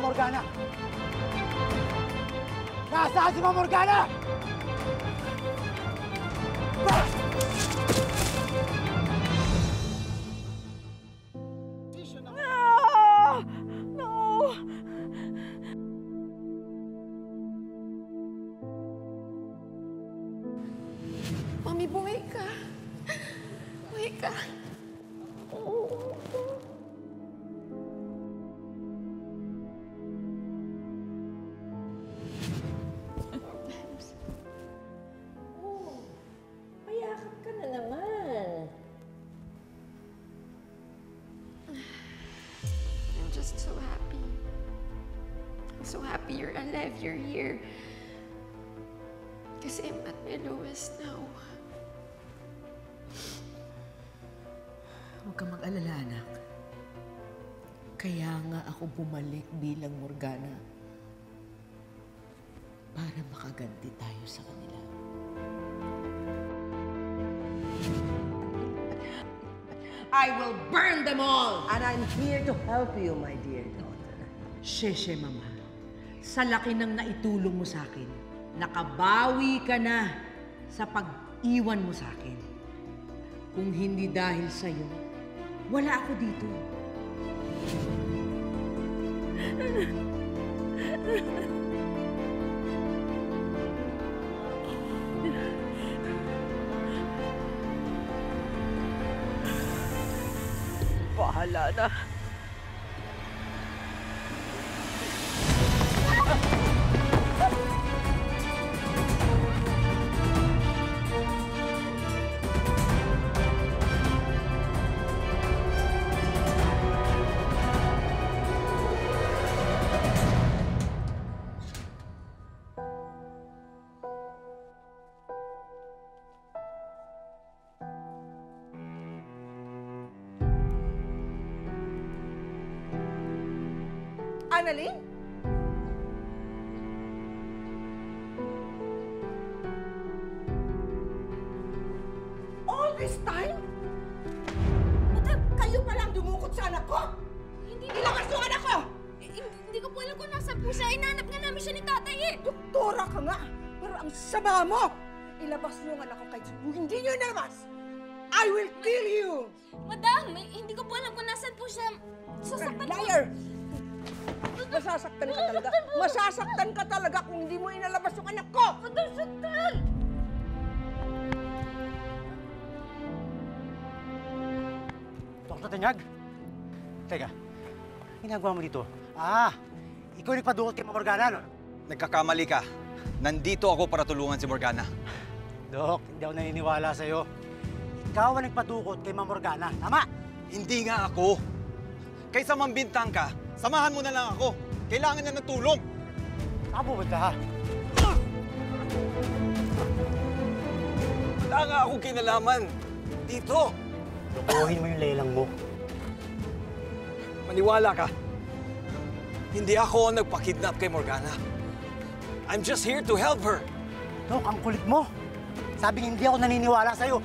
Ma'am Morgana? Nasaan si Ma'am Morgana? No! Mami, buhay ka. Buhay ka. Payakap ka na naman. I'm just so happy. I'm so happy you're alive, you're here. Kasi I'm at my lowest now. Huwag kang mag-alala, anak. Kaya nga ako bumalik bilang Morgana para makaganti tayo sa kanila. I will burn them all! And I'm here to help you, my dear daughter. Sheshe, Mama. Sa laki ng naitulong mo sa akin, nakabawi ka na sa pag-iwan mo sa akin. Kung hindi dahil sa'yo, wala ako dito. Bahala na. Annalyn? All this time? Madam, kayo palang dumukot sa anak ko? Hindi Ilabas yung anak ko! Hindi ko po alam kung nasa po siya. Inanap nga namin siya ni tatay eh. Doktora ka nga, pero ang sama mo! Ilabas niyo ang anak ko kahit hindi niyo nalabas! I will kill you! Madam, hindi ko po alam kung nasan po siya. Sasaktan po. Liar! Masasaktan ka talaga. Masasaktan ka talaga kung hindi mo inalabas yung anak ko! Madam, saktan! Dr. Tanyag? Teka, ginagawa mo dito? Ikaw nagpadukot kay Ma'am Morgana, no? Nagkakamali ka. Nandito ako para tulungan si Morgana. Dok, hindi ako naniniwala sa'yo. Ikaw ang nagpadukot kay Ma'am Morgana, tama? Hindi nga ako. Kaysa mambintang ka, samahan mo na lang ako. Kailangan niya ng tulong. Saan pupunta, ha? Wala nga akong kinalaman. Dito. Lukuhin mo yung lelang mo. Maniwala ka. Hindi ako ang nagpa-kidnap kay Morgana. I'm just here to help her. Dok, ang kulit mo. Sabing hindi ako naniniwala sa'yo.